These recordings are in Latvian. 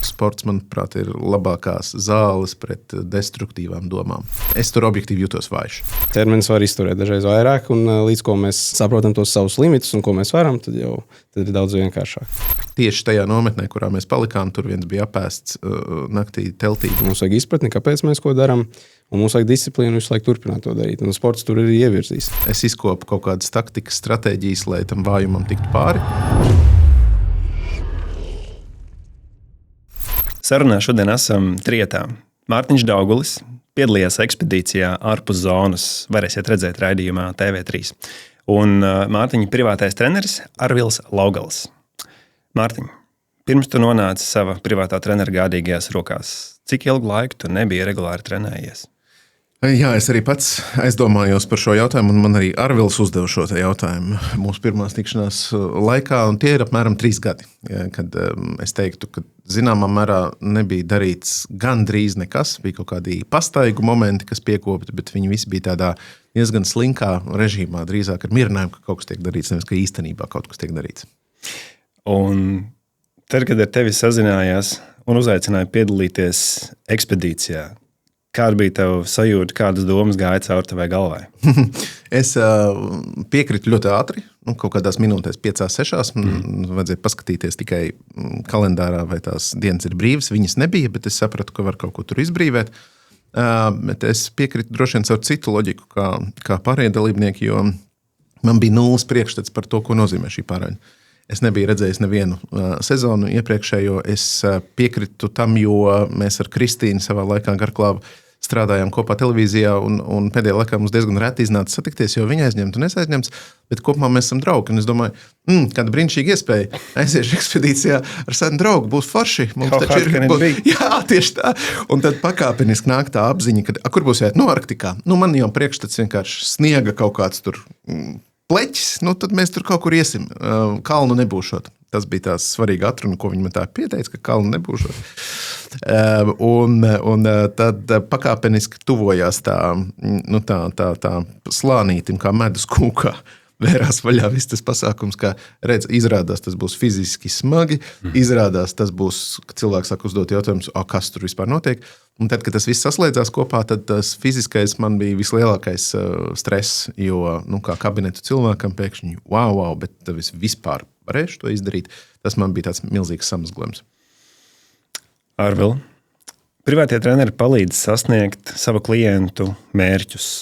sports, manuprāt, ir labākās zāles pret destruktīvām domām. Es tur objektīvi jūtos vājš. Ķermenis var izturēt dažreiz vairāk, un līdz ko mēs saprotam tos savus limitus un ko mēs varam, tad ir daudz vienkāršāk. Tieši tajā nometnē, kurā mēs palikām, tur viens bija apēsts naktī teltī. Mums vajag izpratni, kāpēc mēs ko darām, un mums vajag disciplīnu visu laiku turpināt to darīt. Un sports tur ir ievirzījis. Es izkopu kaut kādas taktikas, stratēģijas, lai tam vājumam tiktu pāri. Sarunā šodien esam trietā. Mārtiņš Daugulis piedalījās ekspedīcijā ārpus zonas, varēsiet redzēt raidījumā TV3. Un Mārtiņa privātais treneris Arvils Laugals. Mārtiņ, pirms tu nonāci sava privātā trenera gādīgajās rokās, cik ilgu laiku tu nebija regulāri trenējies? Jā, es arī pats aizdomājos par šo jautājumu, un man arī Arvils uzdeva šo jautājumu mūsu pirmās tikšanās laikā, un tie ir apmēram 3 gadi, kad es teiktu, ka zināmā mērā nebija darīts gandrīz nekas, bija kaut kādi pastaigu momenti, kas piekopti, bet viņi visi bija tādā diezgan slinkā režīmā, drīzāk ar mierinājumu, ka kaut kas tiek darīts, nevis ka īstenībā kaut kas tiek darīts. Un tad, kad ar tevi sazinājās un uzaicināja piedalīties ekspedīcijā, kāda bija tava sajūta, kādas domas gāja cauri tavai galvai? Es piekritu ļoti ātri, kaut kādās minūtēs 5-6. Vajadzēja paskatīties tikai kalendārā, vai tās dienas ir brīvas. Viņas nebija, bet es sapratu, ka var kaut ko tur izbrīvēt. Bet es piekritu droši vien caur citu loģiku, kā pārējie dalībnieki, jo man bija nulles priekšstats par to, ko nozīmē šī pārēja. Es nebiju redzējis nevienu sezonu iepriekšējo. Es piekritu tam, jo mēs ar Kristīnu savā laikā Garklāvu strādājām kopā televīzijā, un pēdējā laikā mums diezgan reti iznāca satikties, jo viņa aizņemta un es aizņemts, bet kopumā mēs esam draugi. Un es domāju, kāda brīnišķīga iespēja. Aiziešu ekspedīcijā ar senu draugu, būs forši. Mums taču ir. Jā, tieši tā. Un tad pakāpeniski nāk tā apziņa, ka kur būs jāiet? Arktikā. Man jau priekšstats vienkārši sniega kaut kāds tur pleķis, tad mēs tur kaut kur iesim. Kalnu nebūšot. Tas bija tās svarīga atruna, ko viņi man tā pieteica, ka kalnu nebūšot. Un tad pakāpeniski tuvojās tā slānītim, kā medus kūkā. Vērās vaļā viss tas pasākums, kā redz, izrādās tas būs fiziski smagi, izrādās tas būs, ka cilvēks sāk uzdot jautājumus, kas tur vispār notiek. Un tad, kad tas viss saslēdzās kopā, tad tas fiziskais man bija vislielākais stress, jo, kā kabinetu cilvēkam pēkšņi, wow, bet es vispār varēšu to izdarīt. Tas man bija tāds milzīgs samazglojums. Arvil, privātie treneri palīdz sasniegt savu klientu mērķus.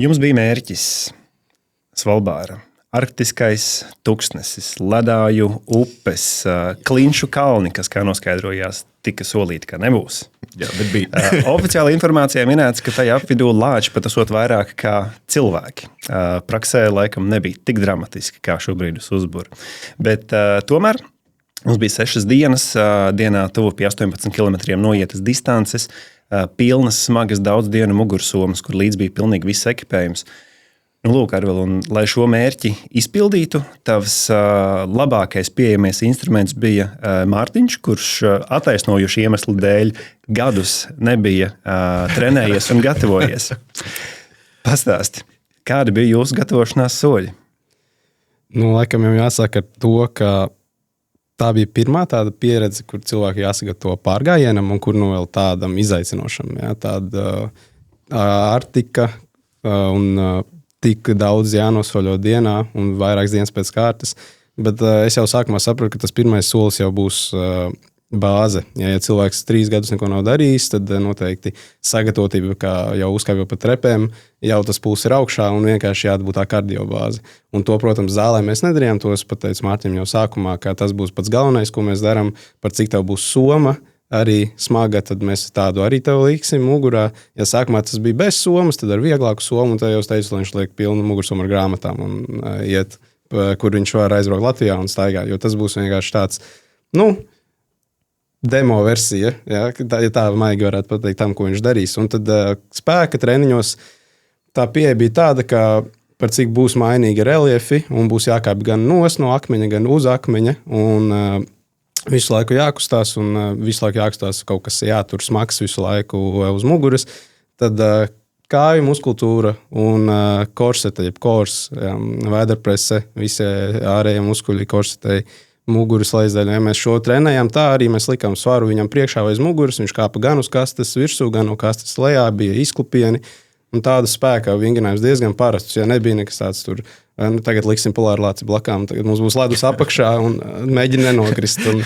Jums bija mērķis Svalbāra, arktiskais tuksnesis, ledāju upes, Klinšu kalni, kas, kā noskaidrojās, tika solīti, ka nebūs. Jā, bet bija. Oficiāli informācijā minēts, ka tajā apvidū lāči pat esot vairāk kā cilvēki. Praksē laikam nebija tik dramatiski, kā šobrīd uz uzburu. Bet tomēr mums bija 6 dienas, dienā tuvu pie 18 kilometriem noietas distances, pilnas, smagas daudz dienu mugursomas, kur līdz bija pilnīgi viss ekipējums. Lūk, Arvil, un lai šo mērķi izpildītu, tavs labākais pieejamais instruments bija Mārtiņš, kurš attaisnojuši iemeslu dēļ gadus nebija trenējies un gatavojies. Pastāsti, kādi bija jūsu gatavošanās soļi? Laikam jau jāsaka ar to, ka tā bija pirmā tāda pieredze, kur cilvēki jāsagatavo pārgājienam un kur vēl tādam izaicinošam. Jā, tāda Arktika un tik daudz jānosoļo dienā un vairākas dienas pēc kārtas, bet es jau sākumā sapratu, ka tas pirmais solis jau būs bāze. Ja cilvēks 3 gadus neko nav darījis, tad noteikti sagatavotība, kā jau uzkāpjot pa trepēm, jau tas pulss ir augšā un vienkārši jābūt tā kardiobāze. Un to, protams, zālē mēs nedarījām, to es pateicu Mārtiņam jau sākumā, ka tas būs pats galvenais, ko mēs darām, par cik tev būs soma, arī smaga, tad mēs tādu arī tev liksim mugurā. Ja sākumā tas bija bez somas, tad ar vieglāku somu, un tad jau es teicu, lai viņš liek pilnu mugursomu ar grāmatām un iet, kur viņš var aizbraukt Latvijā un staigāt, jo tas būs vienkārši tāds, demo versija, ja tā maigi varētu pateikt tam, ko viņš darīs. Un tad spēka treniņos tā pieeja bija tāda, ka par cik būs mainīgi reliefi un būs jākāp gan no akmeņa, gan uz akmeņa, un visu laiku jākustās un visu laiku jākustās kaut kas jātur smags visu laiku uz muguras, tad kāju muskultūra un korsete, jeb kors, vēderprese, visi ārējie muskuļi korsetei muguras lejasdaļa. Ja mēs šo trenējām, tā arī mēs likām svaru viņam priekšā vai uz muguras. Viņš kāpa gan uz kastes virsū, gan no kastes lejā, bija izklupieni. Un tāda spēka vingrinājums diezgan parasts. Ja nebija nekas tāds tur, tagad liksim polārlāci blakām, tagad mums būs ledus apakšā un mēģina nenokrist. Un,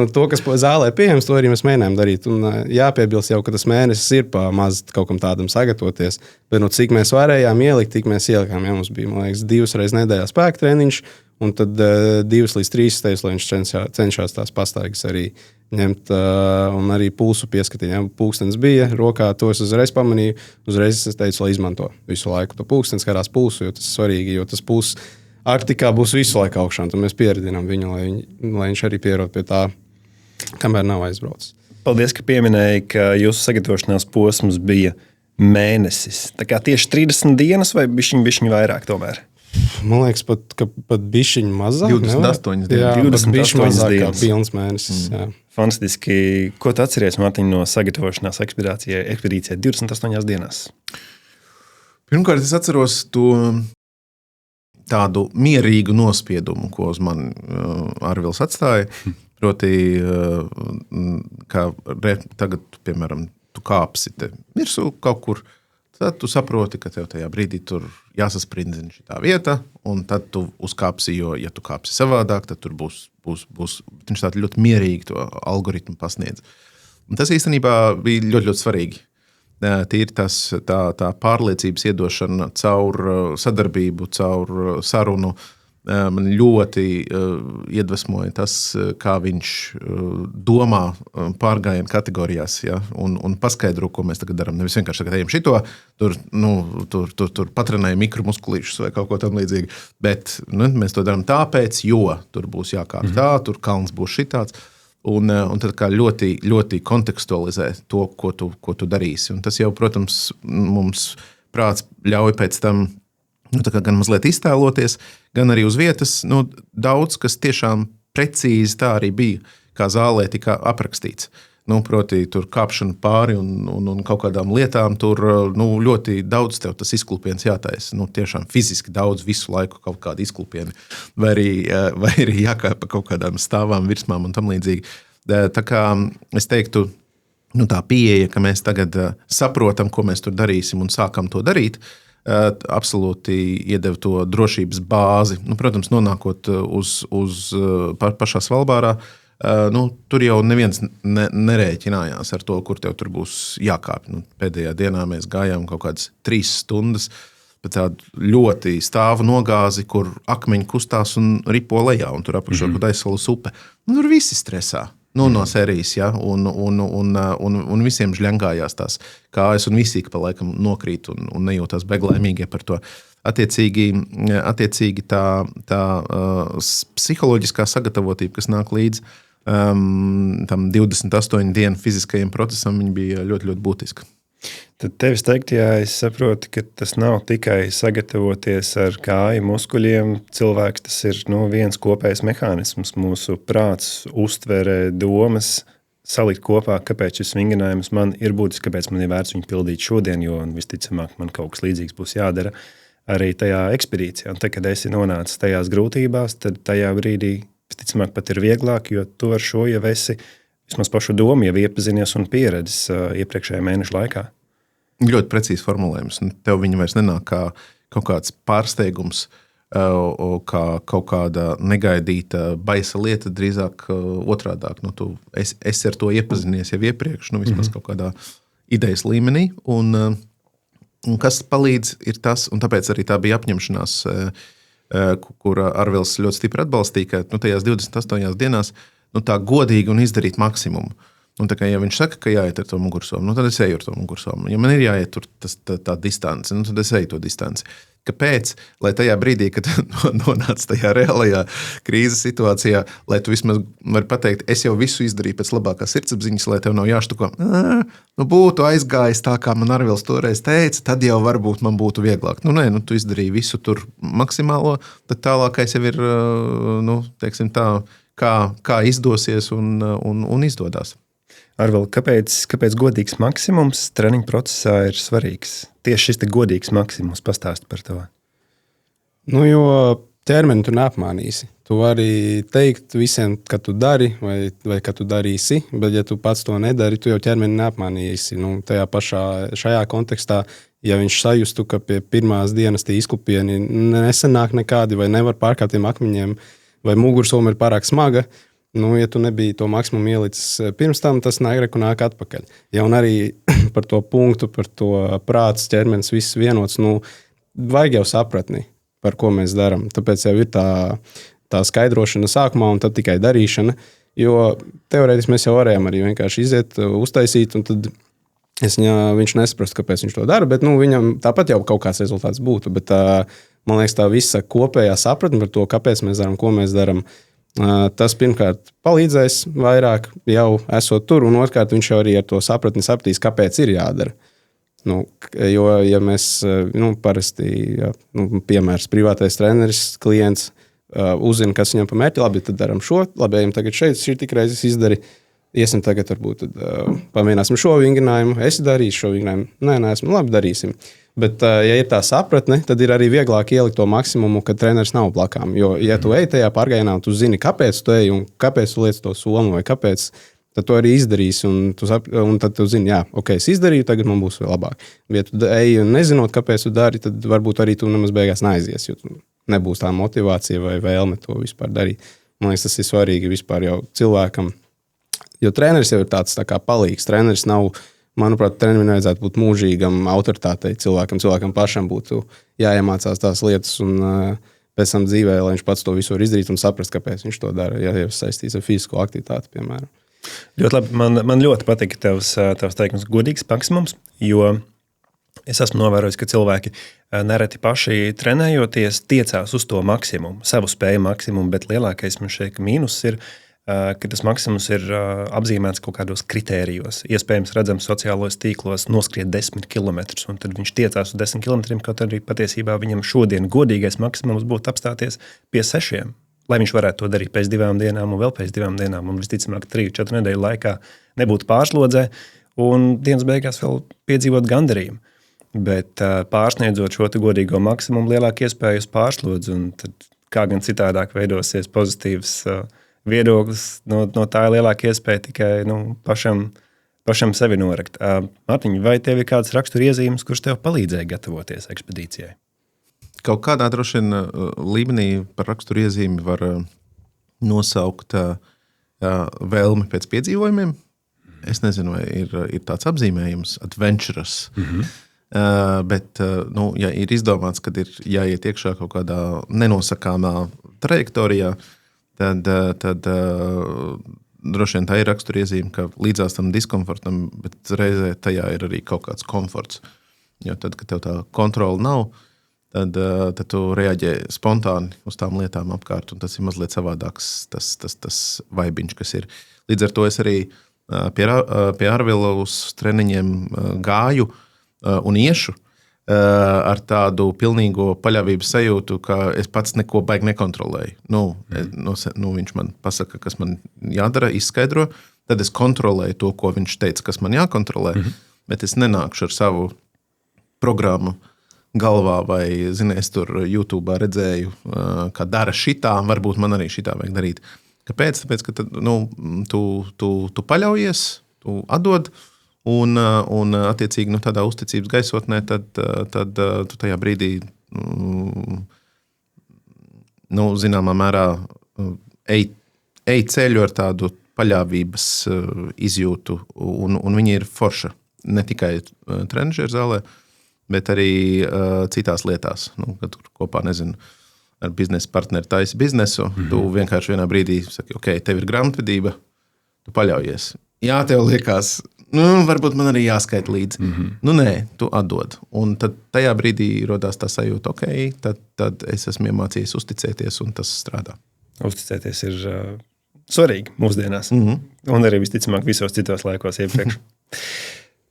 to, kas zālē pieejams, to arī mēs mēģinājām darīt. Un jāpiebilst jau, ka tas mēnesis ir pa maz kaut kam tādam sagatavoties. Bet cik mēs varējām ielikt, tik mēs ielikām. Ja mums bija, man liekas, 2 reizes nedēļā spēka treniņš, un tad 2 līdz 3 steidz, lai viņš cenšas tās pastaigas arī ņemt un arī pulsu pieskatīt. Ja pulkstenis bija rokā, to es uzreiz pamanīju. Uzreiz es teicu, lai izmanto visu laiku to pulksteni, skatās pulsu, jo tas ir svarīgi, jo tas pulss Arktikā būs visu laiku augšā. Tad mēs pieredinām viņu, lai viņš arī pierod pie tā, kamēr nav aizbraucis. Paldies, ka pieminēji, ka jūsu sagatavošanās posms bija mēnesis. Tā kā tieši 30 dienas vai bišķiņ vairāk tomēr? Man liekas, pat bišķiņ mazāk. 28 dienas. Jā, 28 mazāk kā dienas. pilns mēnesis. Jā. Fantastiski. Ko tu atceries, Mārtiņ, no sagatavošanās ekspedīcijai 28 dienās? Pirmkārt, es atceros to tādu mierīgu nospiedumu, ko uz mani Arvils atstāja. Proti, kā tagad, piemēram, tu kāpsi te virsū kaut kur, tad tu saproti, ka tev tajā brīdī tur jāsasprindina šitā vieta, un tad tu uzkāpsi, jo, ja tu kāpsi savādāk, tad tur būs viņš tādu ļoti mierīgi to algoritmu pasniedz. Un tas īstenībā bija ļoti, ļoti svarīgi. Tīri tā pārliecības iedošana caur sadarbību, caur sarunu. Man ļoti iedvesmoja tas, kā viņš domā pārgājienu kategorijās, ja, un paskaidro, ko mēs tagad darām. Nevis vienkārši tagad ejam šito, tur patrenējam mikromuskulīšus vai kaut ko tam līdzīgi, bet mēs to darām tāpēc, jo tur būs jākāp tā, tur kalns būs šitāds. Un tad kā ļoti, ļoti kontekstualizē to, ko tu darīsi. Un tas jau, protams, mums prāts ļauj pēc tam gan mazliet iztēloties, gan arī uz vietas. Daudz, kas tiešām precīzi tā arī bija, kā zālē tika aprakstīts. Proti, tur kāpšana pāri un kaut kādām lietām, tur ļoti daudz tev tas izklupiens jātaisa. Tiešām fiziski daudz visu laiku kaut kādi izklupieni. Vai arī jākāpa kaut kādām stāvām, virsmām un tam līdzīgi. Tā kā es teiktu, tā pieeja, ka mēs tagad saprotam, ko mēs tur darīsim un sākam to darīt, absolūti iedeva to drošības bāzi. Protams, nonākot uz pašā Svalbārā, tur jau neviens nerēķinājās ar to, kur tev tur būs jākāp. Pēdējā dienā mēs gājām kaut kādas 3 stundas pa tādu ļoti stāvu nogāzi, kur akmeņi kustās un ripo lejā, un tur apakšā Daissalas upe. Tur visi stresā. No sērijas, ja, un visiem žļangājās tās kājas, un visi pa laikam nokrīt un nejūtās beglaimīgie par to. Attiecīgi tā psiholoģiskā sagatavotība, kas nāk līdz tam 28 dienu fiziskajam procesam, viņa bija ļoti, ļoti būtiska. Tad tevis teiktajā es saprotu, ka tas nav tikai sagatavoties ar kāju muskuļiem. Cilvēks, tas ir viens kopējs mehānisms. Mūsu prāts, uztvere, domas salikt kopā, kāpēc šis vingrinājums man ir būtisks, kāpēc man ir vērts viņu pildīt šodien, jo visticamāk man kaut kas līdzīgs būs jādara arī tajā ekspedīcijā. Un tad, kad esi nonācis tajās grūtībās, tad tajā brīdī visticamāk pat ir vieglāk, jo tu ar šo jau esi vismaz pašu domu jau iepazinies un pieredzis iepriekšējā mēneša laikā. Ļoti precīzi formulējums. Tev viņa vairs nenāk kā kaut kāds pārsteigums, kā kaut kāda negaidīta baisa lieta, drīzāk otrādāk. Es ar to iepazinies jau iepriekš, vismaz kaut kādā idejas līmenī. Un kas palīdz ir tas, un tāpēc arī tā bija apņemšanās, kur Arvils ļoti stipri atbalstīja, ka tajās 28 dienās tā godīgi un izdarīt maksimumu. Tā kā, ja viņš saka, ka jāiet ar to mugursomu, tad es eju ar to mugursomu. Ja man ir jāiet tur tā distance, tad es eju to distanci. Kāpēc? Lai tajā brīdī, kad nonāc tajā reālajā krīzes situācijā, lai tu vismaz vari pateikt, es jau visu izdarīju pēc labākās sirdsapziņas, lai tev nav jāštuko, būtu aizgājis tā, kā man Arvils toreiz teica, tad jau varbūt man būtu vieglāk. Tu izdarīji visu tur maksimālo, tad tālākais jau ir, teiksim tā, kā izdosies un izdodās. Arvil, kāpēc godīgs maksimums treniņu procesā ir svarīgs? Tieši šis godīgs maksimums, pastāsti par to. Jo ķermeni tu neapmānīsi. Tu vari teikt visiem, ka tu dari vai ka tu darīsi, bet ja tu pats to nedari, tu jau ķermeni neapmānīsi. Šajā kontekstā, ja viņš sajustu, ka pie pirmās dienas tie izklupieni nesanāk nekādi vai nevar pārkāpt tiem akmeņiem, vai mugursoma ir pārāk smaga, ja tu nebija to maksimumu ielicis pirms tam, tas nāk atpakaļ. Ja un arī par to punktu, par to prāts, ķermenis, viss vienots, vajag jau sapratni, par ko mēs darām. Tāpēc jau ir tā skaidrošana sākumā un tad tikai darīšana, jo teorētiski mēs jau varējām arī vienkārši iziet, uztaisīt, un tad viņš nesaprastu, kāpēc viņš to dara, bet viņam tāpat jau kaut kāds rezultāts būtu. Bet man liekas, tā visa kopējā sapratne par to, kāpēc mēs darām, ko mēs darām, tas pirmkārt palīdzēs vairāk jau esot tur, un otrkārt viņš jau arī ar to sapratni sapratīs, kāpēc ir jādara. Jo, ja mēs parasti, piemērs, privātais treneris, klients uzzina, kas viņam pa mērķi, labi, tad daram šo, labi, ejam tagad šeit, šī tik reizes izdari, iesim tagad varbūt, tad pamēģināsim šo vingrinājumu, es darīšu šo vingrinājumu, neesmu, labi, darīsim. Bet, ja ir tā sapratne, tad ir arī vieglāk ielikt to maksimumu, kad treneris nav blakām, jo, ja tu ej tajā pārgājienā, tu zini, kāpēc tu ej un kāpēc tu liec to somu vai kāpēc, tad tu arī izdarīsi, un tad tu zini, jā, ok, es izdarīju, tagad man būs vēl labāk. Ja tu ej un nezinot, kāpēc tu dari, tad varbūt arī tu nemaz beigās neaizies, jo tu nebūs tā motivācija vai vēlme to vispār darīt. Man liekas, tas ir svarīgi vispār jau cilvēkam, jo treneris jau ir tāds tā kā palīgs. Treneris nav, manuprāt, trenerim nevajadzētu būt mūžīgam autoritātei cilvēkam pašam būtu jāiemācās tās lietas un pēc tam dzīvē, lai viņš pats to visu var izdarīt un saprast, kāpēc viņš to dara, ja jau saistīts ar fizisko aktivitāti, piemēram. Ļoti labi. Man ļoti patika tavs teikums godīgs maksimums, jo es esmu novērojis, ka cilvēki nereti paši trenējoties tiecās uz to maksimumu, savu spēju maksimumu, bet lielākais man šeit mīnus ir, ka tas maksimums ir apzīmēts kaut kādos kritērijos. Iespējams redzams sociālos tīklos noskriet 10 kilometrus, un tad viņš tiecās uz 10 kilometriem, kaut arī patiesībā viņam šodien godīgais maksimums būtu apstāties pie 6, lai viņš varētu to darīt pēc 2 dienām un vēl pēc 2 dienām, un visticamāk 3-4 nedēļu laikā nebūtu pārslodzē, un dienas beigās vēl piedzīvot gandarījumu. Bet pārsniedzot šo godīgo maksimumu, lielāku iespēju uz pārslodzi, un tad kā gan citādāk veidosies pozitīvs viedoklis, no tā ir lielāka iespēja tikai pašam sevi norakt. Mārtiņ, vai tev ir kāds raksturiezīmes, kurš tev palīdzēja gatavoties ekspedīcijai? Kaut kādā droši vien līmenī par raksturiezīmi var nosaukt vēlmi pēc piedzīvojumiem. Es nezinu, vai ir tāds apzīmējums, adventurous. Bet, ja ir izdomāts, kad ir jāiet iekšā kaut kādā nenosakāmā trajektorijā, tad droši vien tā ir raksturiezīme, ka līdzās tam diskomfortam, bet reizē tajā ir arī kaut kāds komforts. Jo tad, kad tev tā kontrola nav, tad tu reaģē spontāni uz tām lietām apkārt, un tas ir mazliet savādāks tas vaibiņš, kas ir. Līdz ar to es arī pie Arvila uz treniņiem gāju un iešu ar tādu pilnīgo paļāvības sajūtu, ka es pats neko baigi nekontrolēju. Viņš man pasaka, kas man jādara, izskaidro, tad es kontrolēju to, ko viņš teica, kas man jākontrolē, bet es nenākšu ar savu programmu galvā vai, es tur YouTube redzēju, kā dara šitā, varbūt man arī šitā vajag darīt. Kāpēc? Tāpēc, ka tu paļaujies, tu atdod, un attiecīgi tādā uzticības gaisotnē, tad tu tajā brīdī, zināmā mērā ej ceļu ar tādu paļāvības izjūtu, un viņi ir forša. Ne tikai trenižera zālē, bet arī citās lietās. Kad tur kopā, ar biznesa partneri taisi biznesu, tu vienkārši vienā brīdī saki, ok, tev ir grāmatvedība, tu paļaujies. Jā, tev liekas, varbūt man arī jāskaita līdzi. Nē, tu atdod. Un tad tajā brīdī rodās tā sajūta, ok, tad es esmu iemācījies uzticēties, un tas strādā. Uzticēties ir svarīgi mūsdienās. Un arī visticamāk visos citos laikos iepriekš.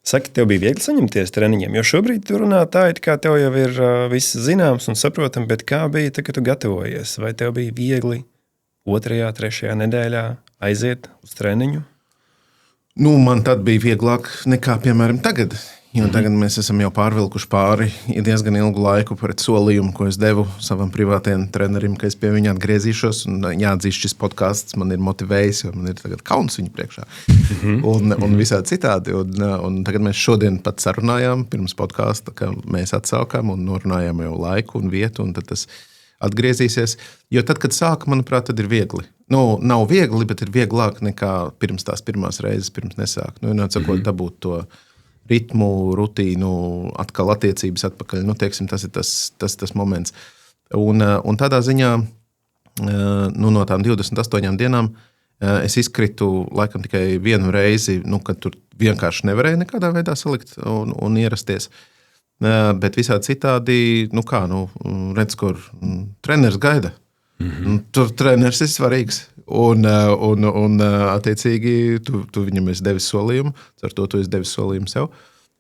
Saki, tev bija viegli saņemties treniņiem, jo šobrīd tu runā tā, it kā tev jau ir viss zināms un saprotam, bet kā bija tā, kad tu gatavojies? Vai tev bija viegli 2., 3. nedēļā aiziet uz treniņu? Man tad bija vieglāk nekā, piemēram, tagad. Jo tagad mēs esam jau pārvilkuši pāri diezgan ilgu laiku pret solījumu, ko es devu savam privātajam trenerim, ka es pie viņa atgriezīšos. Un jāatzīst, šis podcasts man ir motivējis, jo man ir tagad kauns viņa priekšā. Un visādi citādi. Un tagad mēs šodien pat sarunājām pirms podkāsta, ka mēs atsaukām un norunājām jau laiku un vietu, un tad tas atgriezīsies. Jo tad, kad sāka, manuprāt, tad ir viegli. Nav viegli, bet ir vieglāk nekā pirms tās pirmās reizes, pirms nesāk. Sakot, dabūt to ritmu, rutīnu, atkal attiecības atpakaļ. Teiksim, tas ir tas moments. Un tādā ziņā no tām 28 dienām es izkritu laikam tikai vienu reizi, kad tur vienkārši nevarēja nekādā veidā salikt un ierasties. Bet visādi citādi, redz, kur treneris gaida. Tur treneris ir svarīgs. Un attiecīgi, tu viņam esi devis solījumu, ar to tu esi devis solījumu sev.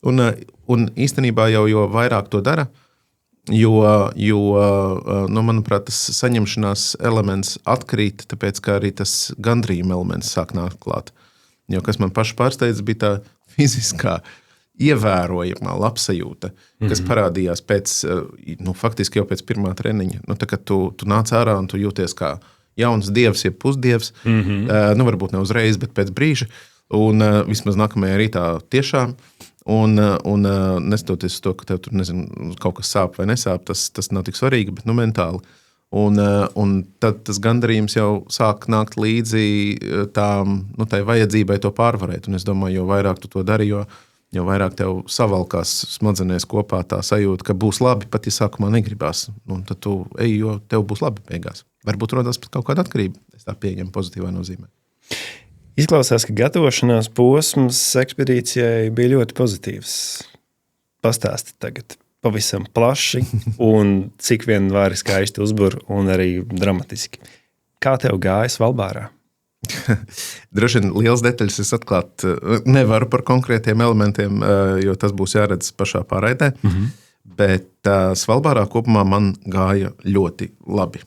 Un īstenībā jo vairāk to dara, jo manuprāt, tas saņemšanās elements atkrīt, tāpēc, ka arī tas gandrījuma elements sāk nākt klāt. Jo kas man paši pārsteidz, bija tā fiziskā, ievērojamā labsajūta, kas parādījās faktiski jau pēc pirmā treniņa. Tā, kad tu nāc ārā un tu jūties kā jauns dievs, jeb pusdievs, varbūt ne uzreiz, bet pēc brīža, un vismaz nākamajā rītā tiešām, un neskatoties uz to, ka tev tur, kaut kas sāp vai nesāp, tas nav tik svarīgi, bet mentāli. Un tad tas gandarījums jau sāk nākt līdzi tai vajadzībai to pārvarēt, un es domāju, jo vairāk tu to dari, jo vairāk tev savalkās smadzenēs kopā tā sajūta, ka būs labi, pat ja sākumā negribās. Un tad tu ej, jo tev būs labi beigās. Varbūt rodās pat kaut kāda atkarība. Es tā pieņemu pozitīvā nozīmē. Izklausās, ka gatavošanās posms ekspedīcijai bija ļoti pozitīvs. Pastāsti tagad pavisam plaši un cik vien var skaisti uzbur un arī dramatiski. Kā tev gāja Svalbārā? Droši vien liels detaļas es atklāt nevaru par konkrētiem elementiem, jo tas būs jāredz pašā pārraidē. Bet Svalbārā kopumā man gāja ļoti labi.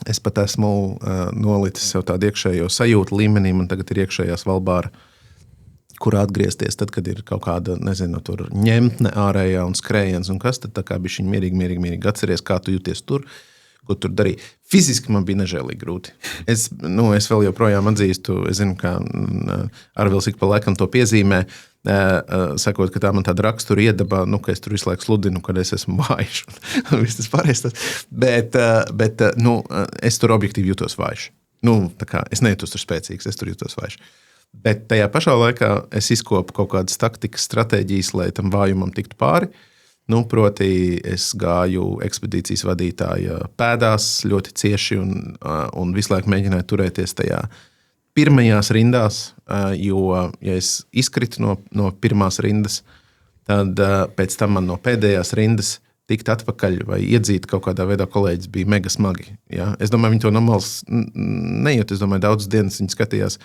Es pat esmu nolicis sev tādu iekšējo sajūtu līmenī. Man tagad ir iekšējā Svalbāra, kurā atgriezties tad, kad ir kaut kāda, tur ņemtne ārējā un skrējiens un kas, tad tā kā bišķiņ mierīgi atceries, kā tu jūties tur, ko tur darīja. Fiziski man bija nežēlīgi grūti. Es vēl joprojām atzīstu, es zinu, ka Arvils ik pa laikam to piezīmē, sakot, ka tā man tāda rakstura iedabā, ka es tur visu laiku sludinu, kad es esmu vājš. Viss tas pārējais. Bet es tur objektīvi jūtos vājš. Es nejūtos tur spēcīgs, es tur jūtos vājš. Bet tajā pašā laikā es izkopu kaut kādas taktikas, stratēģijas, lai tam vājumam tiktu pāri. Proti, es gāju ekspedīcijas vadītāja pēdās ļoti cieši un visu laiku mēģināju turēties tajā pirmajās rindās, jo, ja es izkritu no pirmās rindas, tad pēc tam man no pēdējās rindas tikt atpakaļ vai iedzīt kaut kādā veidā kolēģis bija mega smagi. Ja? Es domāju, viņi to no malas nejūt. Es domāju, daudzas dienas viņi skatījās,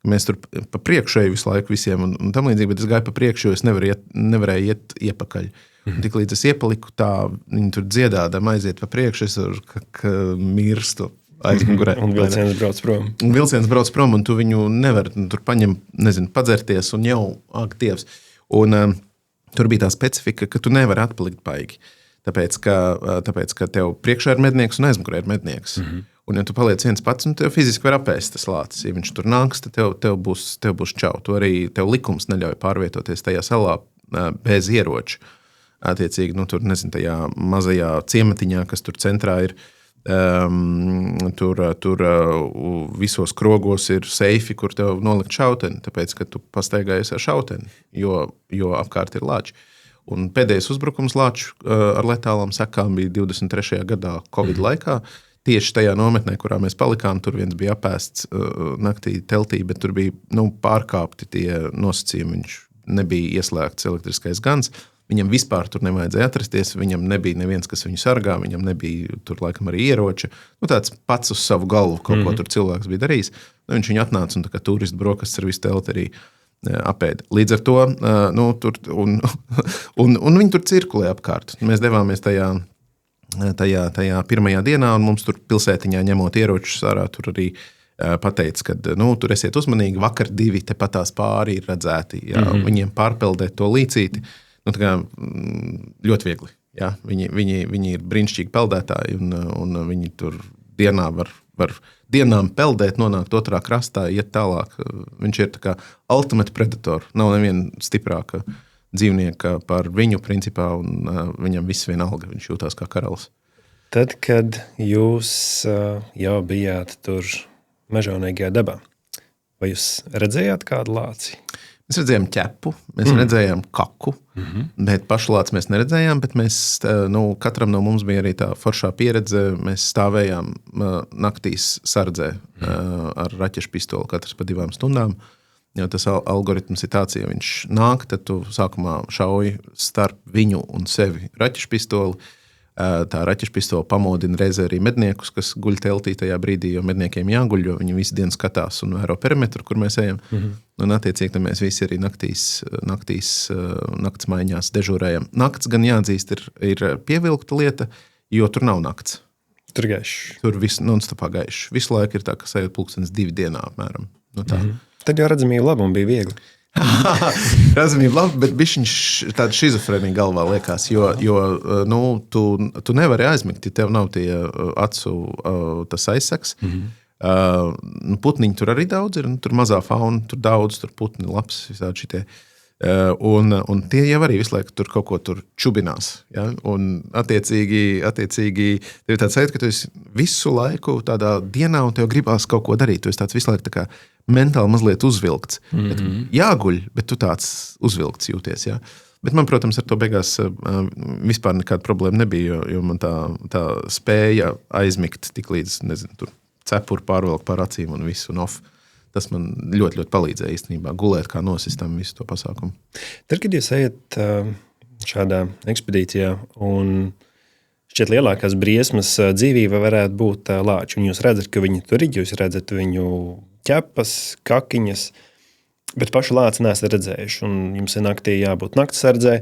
ka mēs tur pa priekšu visu laiku visiem un tam līdzīgi, bet es gāju pa priekšu, jo es nevarēju iet iepakaļ. Tik līdz es iepaliku tā, viņi tur dziedādam aiziet pa priekšu, es mirstu aizmugurē. Un vilciens brauc prom. Un tu viņu nevar tur paņem, padzerties un jau, Dievs. Un tur bija tā specifika, ka tu nevari atpalikt baigi. Tāpēc, ka tev priekšā ir mednieks un aizmugurē ir mednieks. Un ja tu paliec viens pats, tev fiziski var apēst tas lācis. Ja viņš tur nāks, tad tev būs čau. Tu arī tev likums neļauj pārvietoties tajā salā bez ieroču. Attiecīgi, tur, tajā mazajā ciematiņā, kas tur centrā ir, tur visos krogos ir seifi, kur tev nolikt šauteni, tāpēc, ka tu pastaigājies ar šauteni, jo apkārt ir lāči. Un pēdējais uzbrukums lāču ar letālām sekām bija 23. gadā Covid laikā. Tieši tajā nometnē, kurā mēs palikām, tur viens bija apēsts naktī teltī, bet tur bija pārkāpti tie nosacījumi. Viņš nebija ieslēgts elektriskais gans. Viņam vispār tur nevajadzēja atrasties, viņam nebija neviens, kas viņu sargā, viņam nebija tur laikam arī ieroča. Tāds pats uz savu galvu kaut ko tur cilvēks bija darījis. Viņš viņu atnāca un tā kā turistu brokastis ar visu telti arī apēda. Līdz ar to, un viņi tur cirkulē apkārt. Mēs devāmies tajā pirmajā dienā, un mums tur pilsētiņā ņemot ieročus ārā, tur arī pateica, ka tur esiet uzmanīgi, vakar 2 tepatās pāri ir redzēti, viņiem pārpeldēt to līcīti. ļoti viegli. Ja? Viņi ir brīnišķīgi peldētāji, un viņi tur dienām peldēt, nonākt otrā krastā, iet tālāk. Viņš ir tā kā ultimate predator. Nav neviena stiprāka dzīvnieka par viņu principā, un viņam viss vienalga. Viņš jūtās kā karalis. Tad, kad jūs jau bijāt tur mežonīgajā dabā, vai jūs redzējāt kādu lāci? Mēs redzējām ķepu, mēs redzējām kaku, bet pašu lāci mēs neredzējām, bet katram no mums bija arī tā foršā pieredze. Mēs stāvējām naktīs sardzē ar raķešu pistoli katrs pa 2 stundām. Jo tas algoritms ir tāds, ja viņš nāk, tad tu sākumā šauji starp viņu un sevi raķešu pistoli. Tā raķešu pistole pamodina reizē arī medniekus, kas guļ teltī tajā brīdī, jo medniekiem jāguļ, jo viņi visu dienu skatās un vēro perimetru, kur mēs ejam. Un attiecīgi mēs visi arī nakts maiņās dežūrējam. Nakts gan jāatzīst ir pievilkta lieta, jo tur nav nakts. Tur gaišs. Tur viss non-stopā gaišs. Visu laiku ir tā, ka sajūt 2:00 dienā apmēram. Tad jau redzamība labi un bija viegli. Redzamība labi, bet bišķiņš tāda šizofrēnija galvā liekas, jo tu nevari aizmigt, ja tev nav tie acu tas aizsaks. Putniņi tur arī daudz ir, tur mazā fauna, tur daudz, tur putni, labs, visādi šitie. Un tie jau arī visu laiku tur kaut ko tur čubinās. Ja? Un attiecīgi tev ir tāds sajūta, ka tu esi visu laiku tādā dienā un tev gribās kaut ko darīt. Tu esi tāds visu laiku tā kā mentāli mazliet uzvilkts. Jāguļ, bet tu tāds uzvilkts jūties. Ja? Bet man, protams, ar to beigās vispār nekāda problēma nebija, jo man tā spēja aizmigt tik līdz, tur cepuri pārvelk pār acīm un visu un off. Tas man ļoti, ļoti palīdzēja īstenībā gulēt kā nosistam visu to pasākumu. Tad, kad jūs ejat šādā ekspedīcijā un šķiet lielākās briesmas dzīvība varētu būt lāči, un jūs redzat, ka viņi tur ir, jūs redzat viņu ķepas, kakiņas, bet pašu lāci neesat redzējuši, un jums ir naktī jābūt naktsardzē,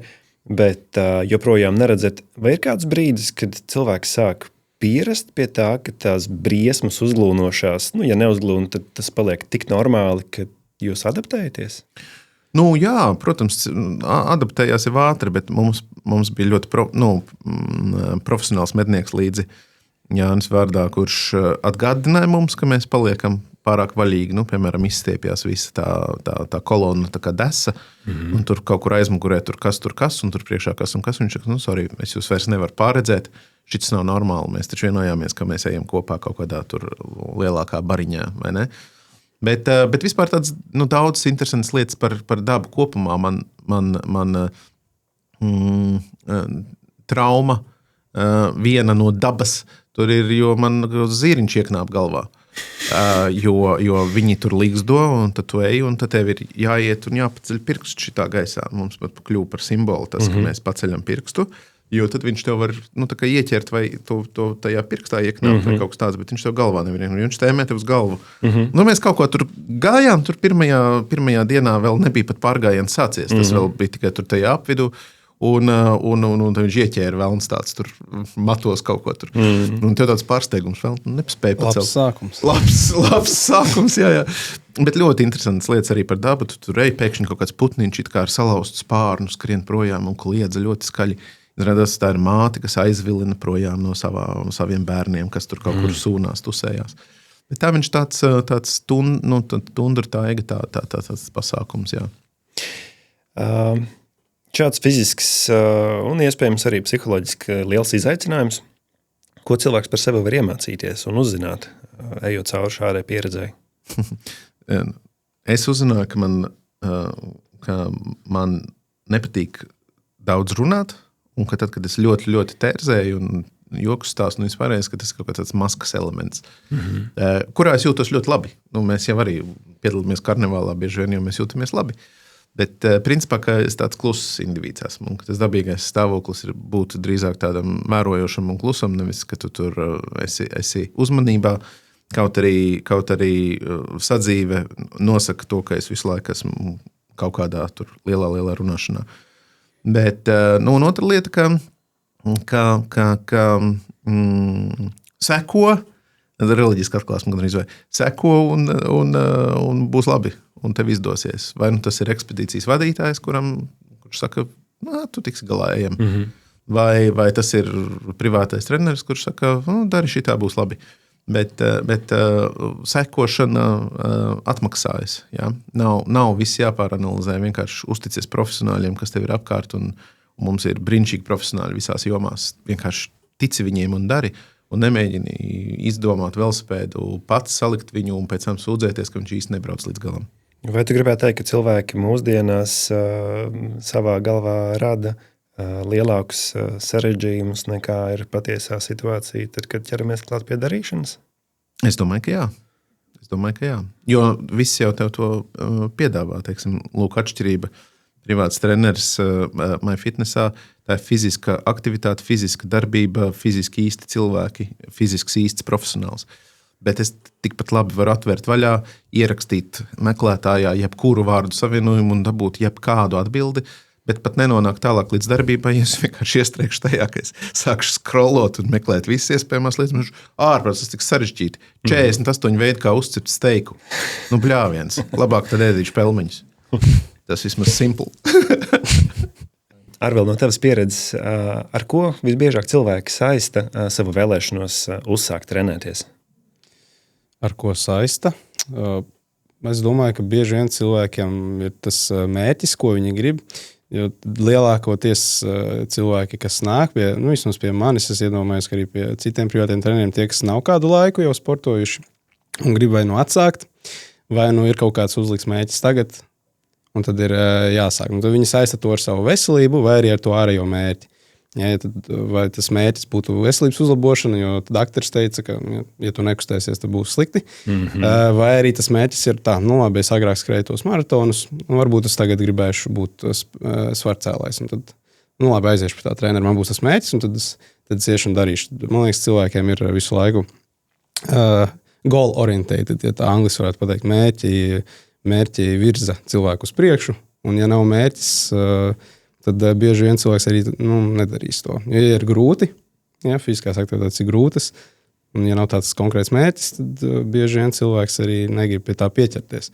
bet joprojām neredzat. Vai ir kāds brīdis, kad cilvēks sāk pierast pie tā, ka tās briesmas uzglūnošās, ja neuzglūna, tad tas paliek tik normāli, ka jūs adaptējaties? Jā, protams, adaptējās jau ātri, bet mums bija ļoti profesionāls mednieks līdzi Jānis vārdā, kurš atgādināja mums, ka mēs paliekam pārāk vaļīgi, piemēram, izstiepjās visa tā kolona tā kā desa, un tur kaut kur aizmugurē tur kas, un tur priekšā kas un kas. Viņš saka, sorry, es jūs vairs nevaru pārredzēt, šis nav normāli, mēs taču vienojāmies, ka mēs ejam kopā kaut kādā tur lielākā bariņā, vai ne? Bet vispār tāds daudz interesantas lietas par dabu kopumā. Man trauma viena no dabas tur ir, jo man zīriņš ieknāp galvā. Jo viņi tur līgzdo, un tad tu ej, un tad tev ir jāiet un jāpaceļ pirkstu šitā gaisā. Mums pat kļuva par simbolu tas, ka mēs paceļam pirkstu, jo tad viņš tev var tā kā ieķert vai to tajā pirkstā ieknāpt vai kaut kas tāds, bet viņš tev galvā nevar, jo viņš tēmē tev uz galvu. Mēs kaut ko tur gājām, tur pirmajā dienā vēl nebija pat pārgājiens sācies, tas vēl bija tikai tur tajā apvidu. Un viņš ieķēra velns tāds tur matos kaut ko tur. Un tev tāds pārsteigums vēl nepaspēja pacelt. Labs sākums, jā. Bet ļoti interesantas lietas arī par dabu. Tu tur ej pēkšņi kaut kāds putniņš it kā ar salauztu spārnu skrien projām un kliedza ļoti skaļi. Radās, tā ir māte, kas aizvilina projām no saviem bērniem, kas tur kaut kur sūnās, tusējās. Bet tā viņš tāds tundra taiga, tāds pasākums, jā. Šāds fizisks un iespējams arī psiholoģiski liels izaicinājums, ko cilvēks par sevi var iemācīties un uzzināt, ejot cauri šādai pieredzēji? Es uzzināju, ka man nepatīk daudz runāt, un ka tad, kad es ļoti, ļoti tērzēju un jokus stāstu, un vispārējais, ka tas ir kaut kāds maskas elements, kurā es jūtos ļoti labi. Mēs jau arī piedalāmies karnevālā bieži vien, jo mēs jūtamies labi. Bet principā, ka es tāds kluss indivīds esmu, un ka tas dabīgais stāvoklis ir būt drīzāk tādam vērojošam un klusam, nevis, ka tu tur esi uzmanībā, kaut arī sadzīve nosaka to, ka es visu laiku esmu kaut kādā tur lielā runāšanā. Bet, un otra lieta, ka seko, reliģiski atklāsme gan izvēl, seko un būs labi. Un tev izdosies. Vai tas ir ekspedīcijas vadītājs, kurš saka, tu tiksi galā ejam. Vai tas ir privātais treneris, kurš saka, dari šitā būs labi. Bet sekošana atmaksājas. Ja? Nav viss jāpāranalizē, vienkārši uzticies profesionāļiem, kas tev ir apkārt, un mums ir brīnišķīgi profesionāļi visās jomās. Vienkārši tici viņiem un dari, un nemēģini izdomāt velosipēdu, pats salikt viņu un pēc tam sūdzēties, ka viņš īsti nebrauc līdz galam. Vai tu gribētu teikt, ka cilvēki mūsdienās savā galvā rada lielākus sarežģījumus nekā ir patiesā situācija, tad, kad ķeramies klāt pie darīšanas? Es domāju, ka jā. Jo viss jau tev to piedāvā. Teiksim, lūk, atšķirība. Privāts treneris MyFitnessā, tā ir fiziska aktivitāte, fiziska darbība, fiziski īsti cilvēki, fizisks īsts profesionāls. Bet es tikpat labi varu atvērt vaļā, ierakstīt meklētājā jebkuru vārdu savienojumu un dabūt jebkādu atbildi, bet pat nenonāk tālāk līdz darbībai, ja es vienkārši iestrēgšu tajā, ka es sākšu scrollot un meklēt visas iespējamās lietas. Ārprāt, tas tik sarežģīti. 48 veidi, kā uzcept steiku. Bļāviens. Labāk tad ēdīšu pelmeņus. Tas vismaz simple. Arvil, no tavas pieredzes, ar ko visbiežāk cilvēki saista savu vēlēšanos uzsākt trenēties? Ar ko saista? Es domāju, ka bieži vien cilvēkiem ir tas mērķis, ko viņi grib. Jo lielākoties cilvēki, kas nāk vismaz pie manis, es iedomājos, ka arī pie citiem privātiem treneriem, tie, kas nav kādu laiku jau sportojuši un grib vai jāsāk, vai ir kaut kāds uzlikts mērķis tagad, un tad ir jāsāk. Un tad viņi saista to ar savu veselību vai arī ar to ārējo mērķi. Ja, vai tas mērķis būtu veselības uzlabošana, jo dakteris teica, ka, ja tu nekustēsies, tad būs slikti. Vai arī tas mērķis ir tā, labi, es agrāk skrēju tos maratonus, varbūt es tagad gribēšu būt svarcēlājs. Un tad, labi, aiziešu pie tā trenera, man būs tas mērķis, un tad es iešu un darīšu. Man liekas, cilvēkiem ir visu laiku goal oriented, ja tā angliski varētu pateikt, mērķi virza cilvēku uz priekšu, un ja nav mērķis, tad bieži vien cilvēks arī nedarīs to. Ja ir grūti, fiziskās aktivitātes ir grūtas, un ja nav tāds konkrēts mērķis, tad bieži vien cilvēks arī negrib pie tā pieķerties.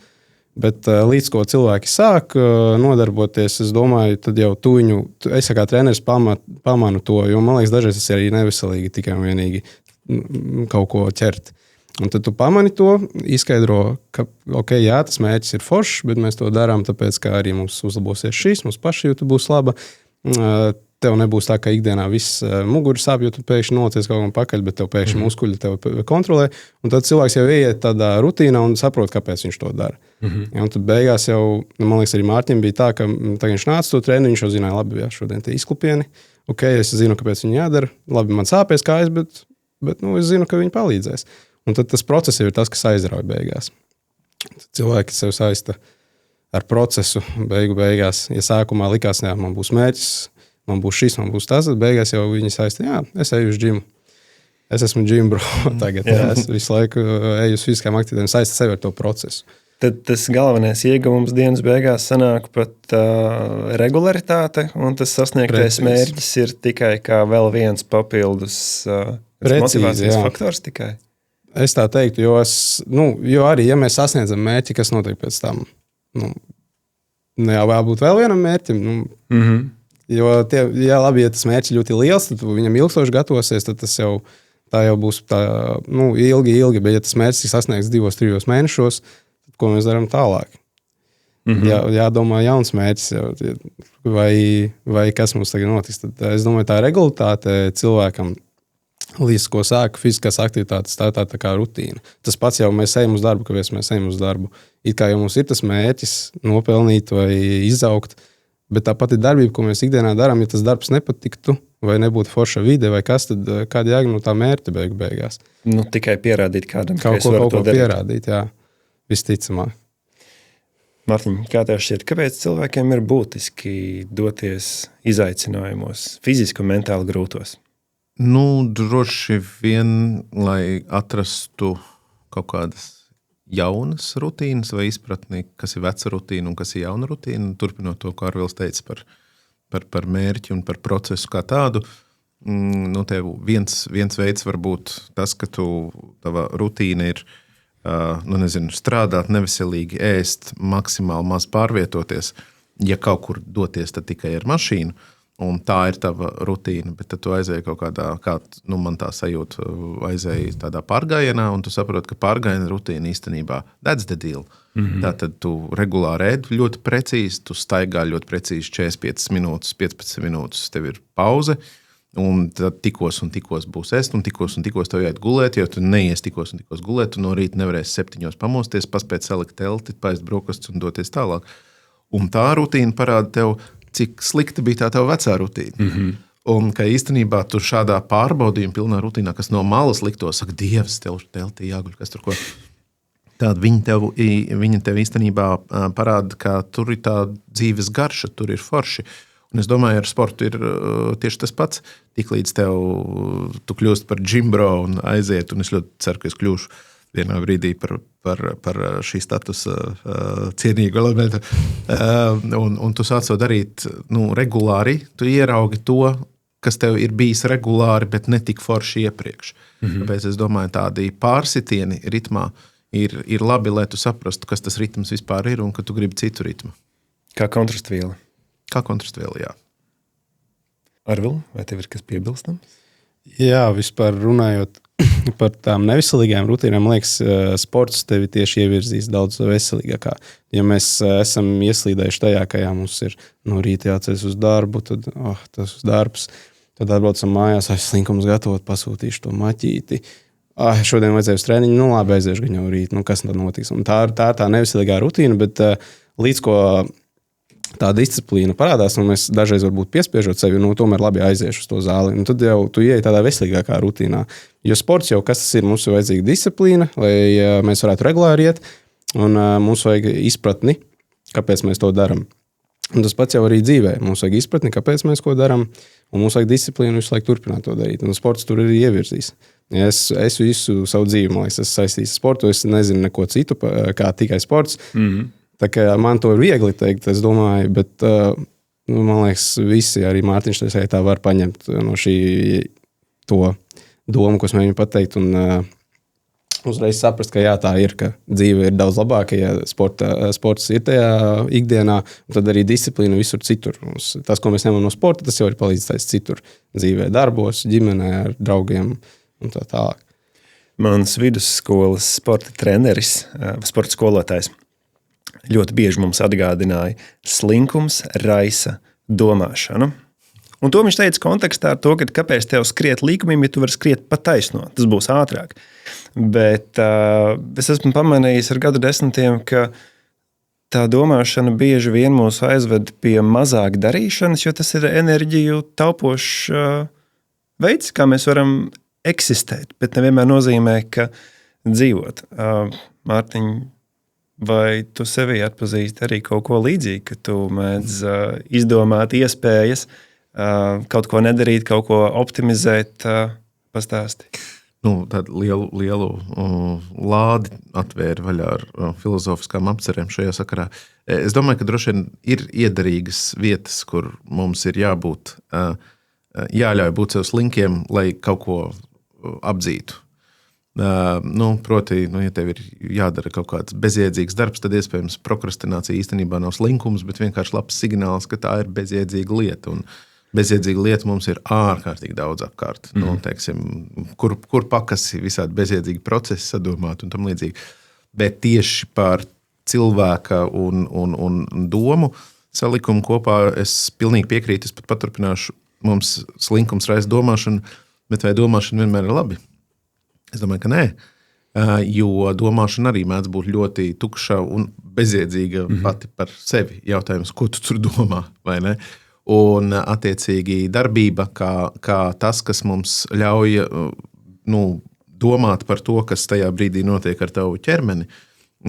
Bet līdz ko cilvēki sāk nodarboties, es domāju, tad jau es kā treneris pamanu to, jo man liekas, dažreiz tas ir arī neveselīgi tikai un vienīgi kaut ko ķert. Un tad tu pamani to, izskaidro, ka tas mērķis ir foršs, bet mēs to darām tāpēc, ka arī mums uzlabosies šīs, mums pašjūta būs laba. Tev nebūs tā, ka ikdienā viss muguras sāp, jo tu pēkšņi nolicies kaut kam pakaļ, bet tev pēkšņi muskuļi tev kontrolē. Un tad cilvēks jau ieiet tādā rutīnā un saprot, kāpēc viņš to dara. Ja, un tad beigās jau, man liekas, arī Mārķim bija tā, ka tagad viņš nāca to treniņu, viņš jau zināja, labi, šodien tie izklupieni. Es zinu, kāpēc viņi jādara. Labi, man sāpēs kājas, bet es zinu, ka viņi palīdzēs. Un tad tas process ir tas, kas aizrauj beigās. Cilvēki sev saista ar procesu beigās. Ja sākumā likās, man būs mērķis, man būs šis, man būs tas, tad beigās jau viņi saista, es eju uz džimu. Es esmu džimu bro tagad. Es visu laiku eju uz fiziskām aktivitātēm, saista sevi ar to procesu. Tad tas galvenais ieguvums dienas beigās sanāk pat regularitāte, un tas sasniegtais mērķis ir tikai kā vēl viens papildus motivācijas faktors tikai. Es tā teiktu, jo arī, ja mēs sasniedzam mērķi, kas notiek pēc tam, jābūt vēl vienam mērķim. Jo ja tas mērķis ļoti liels, tad viņam ilgstoši gatavosies, tad tas jau būs ilgi, bet ja tas mērķis ir sasniegts 2-3 mēnešos, tad ko mēs darām tālāk? Jādomā jauns mērķis, vai kas mums tagad notiks. Tad es domāju, tā regularitāte cilvēkam, līdz ko sāk fiziskās aktivitātes, tā kā rutīna. Tas pats jau mēs ejam uz darbu, kāpēc mēs ejam uz darbu. It kā jau mums ir tas mērķis nopelnīt vai izaugt, bet tāpat ir darbība, ko mēs ikdienā darām, ja tas darbs nepatiktu vai nebūtu forša vide vai kas, tad kāda jēga no tā mērķa beigās. Tikai pierādīt kādam, ka es varu to darīt. Pierādīt, jā, visticamāk. Mārtiņ, kā tev šķiet, kāpēc cilvēkiem ir būtiski doties izaicinājumos, fiziski un mentāli grūtos? Droši vien, lai atrastu kaut kādas jaunas rutīnas vai izpratni, kas ir veca rutīna un kas ir jauna rutīna, turpinot to, ko Arvils teica par mērķi un par procesu kā tādu. Tev viens veids var būt tas, ka tava rutīna ir strādāt neveselīgi, ēst, maksimāli maz pārvietoties. ja kaut kur doties, tad tikai ar mašīnu. Un tā ir tava rutīna, bet tad tu aizēji kaut kādā, man tā sajūta, aizēji tādā pārgājienā, un tu saproti, ka pārgājiena rutīna īstenībā that's the deal. Tātad tu regulāri ēd ļoti precīzi, tu staigā ļoti precīzi 45 minūtes, 15 minūtes, tev ir pauze, un tad tikos būs ēst, un tikos tev jāiet gulēt, jo tu neies tikos gulēt, tu no rīta nevarēsi 7 pamosties, paspēt salikt telti, paēst brokastus un doties tālāk. Un tā rutīna parāda tev, cik slikta bija tā tava vecā rutīna. Un ka īstenībā tu šādā pārbaudījuma pilnā rutīnā, kas no malas liktos, saka, Dievs, teltī jāguļ, kas tur ko. Tāda viņa tev īstenībā parāda, ka tur ir tā dzīves garša, tur ir forši. Un es domāju, ar sportu ir tieši tas pats. Tiklīdz tu kļūst par džimbro un aiziet, un es ļoti ceru, ka es kļūšu vienā brīdī par šī statusa cienīgu elementu. Un tu sāc to darīt regulāri, tu ieraugi to, kas tev ir bijis regulāri, bet ne tik forši iepriekš. Tāpēc es domāju, tādi pārsitieni ritmā ir labi, lai tu saprastu, kas tas ritms vispār ir un ka tu gribi citu ritmu. Kā kontrastviela. Kā kontrastviela, jā. Arvil, vai tev ir kas piebilstams? Jā, vispār runājot par tām neveselīgām rutīnām, man liekas, sports tevi tieši ievirzīs daudz veselīgākā. Ja mēs esam ieslīdējuši tajā, ka mums ir no rīta jāceļas uz darbu, tad tas uz darbs, tad atbraucam mājās, slinkums gatavot, pasūtīšu to maķīti. Šodien vajadzēja uz treniņu, labi, aiziešu gan jau rīt, kas tad notiks. Un tā ir tā neveselīgā rutīna, bet līdz ko tā disciplīna parādās, un mēs dažreiz varbūt piespiežot sevi, tomēr labi aiziešu uz to zāli. Un tad jau tu ieej tādā veselīgākā rutīnā. Jo sports jau kas tas ir, mums ir vajadzīga disciplīna, lai mēs varētu regulāri iet, un mums vajag izpratni, kāpēc mēs to darām. Un tas pats jau arī dzīvē. Mums vajag izpratni, kāpēc mēs ko darām, un mums vajag disciplīnu visu laiku turpināt to darīt. Un sports tur arī ievirzīs. Ja es visu savu dzīvi, man liekas, esmu saistīts ar sportu, es nezinu neko citu, kā tikai sports. Tā kā man to ir viegli teikt, es domāju, bet man liekas, visi, arī Mārtiņš tā var paņemt no šī to domu, ko es mēģinu pateikt, un uzreiz saprast, ka jā, tā ir, ka dzīve ir daudz labāka, ja sports ir tajā ikdienā, un tad arī disciplīna visur citur. Tas, ko mēs ņemam no sporta, tas jau ir palīdzējis citur dzīvē, darbos, ģimenē, ar draugiem un tā tālāk. Mans vidusskolas sporta treneris, sporta skolotājs, ļoti bieži mums atgādināja, slinkums raisa domāšanu. Un to viņš teica kontekstā ar to, ka kāpēc tev skriet līkumiem, ja tu vari skriet pa taisno, tas būs ātrāk. Bet es esmu pamanījis ar gadu desmitiem, ka tā domāšana bieži vien mūs aizved pie mazāk darīšanas, jo tas ir enerģiju taupošs veids, kā mēs varam eksistēt, bet nevienmēr nozīmē, ka dzīvot. Mārtiņ, vai tu sevi atpazīsti arī kaut ko līdzīgi, ka tu mēdz izdomāt iespējas, kaut ko nedarīt, kaut ko optimizēt, pastāsti? Tādu lielu lādi atvēra vaļā ar filozofiskām apcerēm šajā sakarā. Es domāju, ka droši vien ir iederīgas vietas, kur mums ir jāļauj būt sev slinkiem, lai kaut ko apdzītu. Proti, ja tev ir jādara kaut kāds bezjēdzīgs darbs, tad iespējams prokrastinācija īstenībā nav slinkums, bet vienkārši labs signāls, ka tā ir bezjēdzīga lieta. Un bezjēdzīga lieta mums ir ārkārtīgi daudz apkārt. Teiksim, kur pakasi visādi bezjēdzīgi procesi sadomāt un tam līdzīgi. Bet tieši par cilvēka un domu salikumu kopā es pilnīgi piekrītu, es pat paturpināšu, mums slinkums raisa domāšanu, bet vai domāšana vienmēr ir labi? Es domāju, ka nē, jo domāšana arī mēdz būt ļoti tukša un bezjēdzīga pati par sevi. Jautājums, ko tu tur domā, vai ne? Un attiecīgi darbība, kā tas, kas mums ļauj domāt par to, kas tajā brīdī notiek ar tavu ķermeni,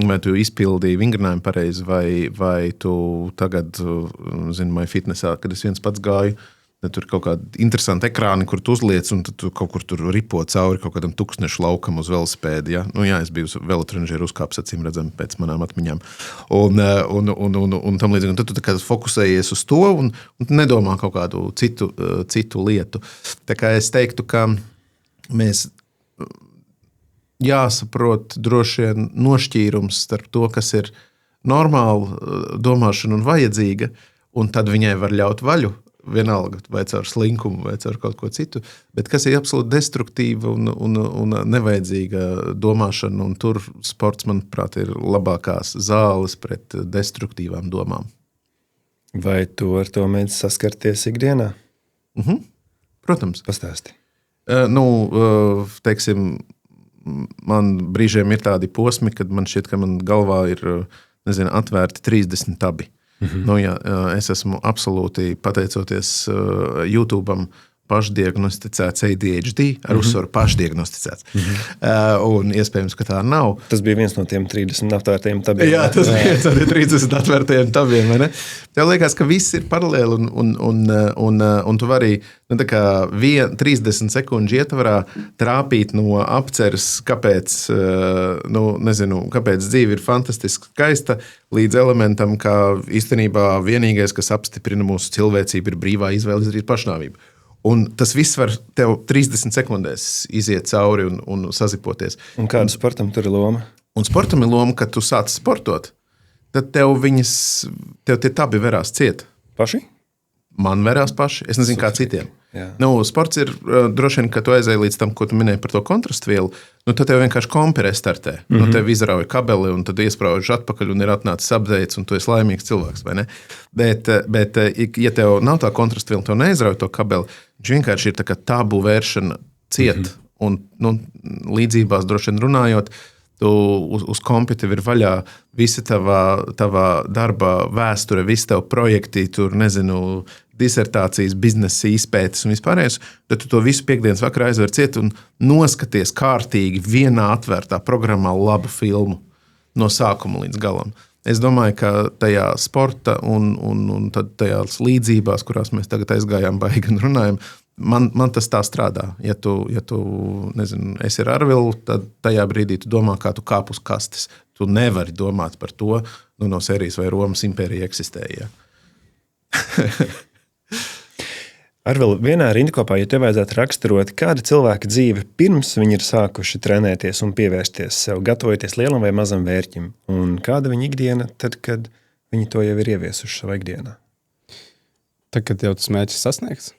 vai tu izpildīji vingrinājumu pareizi, vai tu tagad, My Fitnessā, kad es viens pats gāju, tur ir kaut kādi interesanti ekrāni, kur tu uzliec, un tu kaut kur tur ripo cauri kaut kādam tūkstnešu laukam uz velosipēdi. Ja? Es biju velotrenžieru uzkāpis, acīm redzami, pēc manām atmiņām. Un tam līdzīgi. Un tad tu tā kā fokusējies uz to un nedomā kaut kādu citu lietu. Tā kā es teiktu, ka mēs jāsaprot droši vien nošķīrums starp to, kas ir normāla domāšana un vajadzīga, un tad viņai var ļaut vaļu, vienalga, vai caur slinkumu, vai caur kaut ko citu, bet kas ir absolūti destruktīva un nevajadzīga domāšana, un tur sports, manuprāt, ir labākās zāles pret destruktīvām domām. Vai tu ar to mēdz saskarties ikdienā? Protams. Pastāsti. Teiksim, man brīžiem ir tādi posmi, kad man šķiet, ka man galvā ir, atvērti 30 tabi. Es esmu absolūti, pateicoties YouTube'am, pašdiagnosticēts ADHD, ar uzsvaru pašdiagnosticēts. Un iespējams, ka tā nav. Tas bija viens no tiem 30 atvērtajiem tabiem. Jā, tas bija viens no 30 atvērtajiem tabiem. Tev liekas, ka viss ir paralēli un tu vari 30 sekundžu ietvarā trāpīt no apceres, kāpēc dzīve ir fantastiski skaista, līdz elementam, ka īstenībā vienīgais, kas apstiprina mūsu cilvēcību, ir brīvā izvēle izdarīt pašnāvību. Un tas viss var tev 30 sekundēs iziet cauri un sazipoties. Un kāda sportam tur ir loma? Un sportam ir loma, kad tu sāc sportot, tad tev tie tabi verās ciet. Paši? Man verās paši. Es nezinu, kā citiem. Jā. Sports ir droši vien, ka tu aizēji līdz tam, ko tu minēji par to kontrastvielu. Tad tev vienkārši kompere startē. Tev izrauja kabeli, un tad iesprauž atpakaļ, un ir atnācis updates, un tu esi laimīgs cilvēks, vai ne? Bet ja tev nav tā kontrastviela, tev neizrauja to kabeli, viņš vienkārši ir tā kā tabu vēršana ciet. Un līdzībās droši vien runājot, tu uz kompi tev ir vaļā visa tava darba vēsture, visi tev projekti, tur, disertācijas, biznesa izpētes un vispārējais, tad tu to visu piekdienas vakarā aizver ciet un noskaties kārtīgi vienā atvērtā programmā labu filmu no sākuma līdz galam. Es domāju, ka tajā sporta un tad tajās līdzībās, kurās mēs tagad aizgājām baigi un runājam, man tas tā strādā. Ja tu esi ar Arvilu, tad tajā brīdī tu domā, kā tu kāp uz kastes. Tu nevari domāt par to, no sērijas vai Romas impērija eksistēja. Arvil, vienā rindkopā, ja tev vajadzētu raksturot, kāda cilvēka dzīve pirms viņi ir sākuši trenēties un pievērsties sev, gatavoties lielam vai mazam vērķim, un kāda viņa ikdiena tad, kad viņi to jau ir ieviesuši savā ikdienā? Tad, kad jau tas mērķis sasniegts?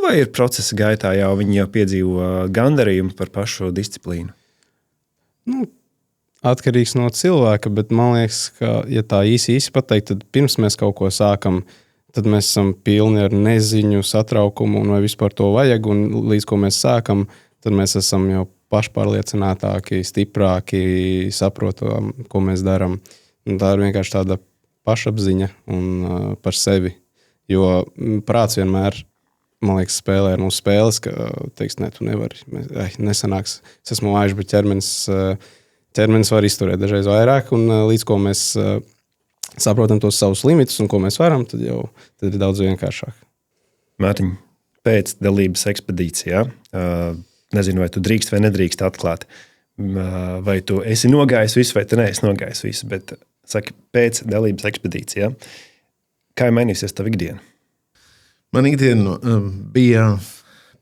Vai ir procesa gaitā jau viņi jau piedzīvo gandarījumu par pašu disciplīnu? Atkarīgs no cilvēka, bet man liekas, ka, ja tā īsi pateikt, tad pirms mēs kaut ko sākam, tad mēs esam pilni ar neziņu, satraukumu un vai vispār to vajag, un līdz ko mēs sākam, tad mēs esam jau pašpārliecinātāki, stiprāki, saprotam, ko mēs darām. Tā ir vienkārši tāda pašapziņa un par sevi, jo prāts vienmēr, man liekas, spēlē ar mūsu spēles, ka teiks, ne, tu nevari, nesanāks, es esmu vājš, bet ķermenis var izturēt dažreiz vairāk, un līdz ko mēs saprotam tos savus limitus un ko mēs varam, tad ir daudz vienkāršāk. Mārtiņ, pēc dalības ekspedīcijā, nezinu, vai tu drīkst vai nedrīkst atklāt, vai tu esi nogājis visu, vai tu neesi nogājis visu, bet saki, pēc dalības ekspedīcijā, kā ir mainīsies tavu ikdienu? Man ikdiena bija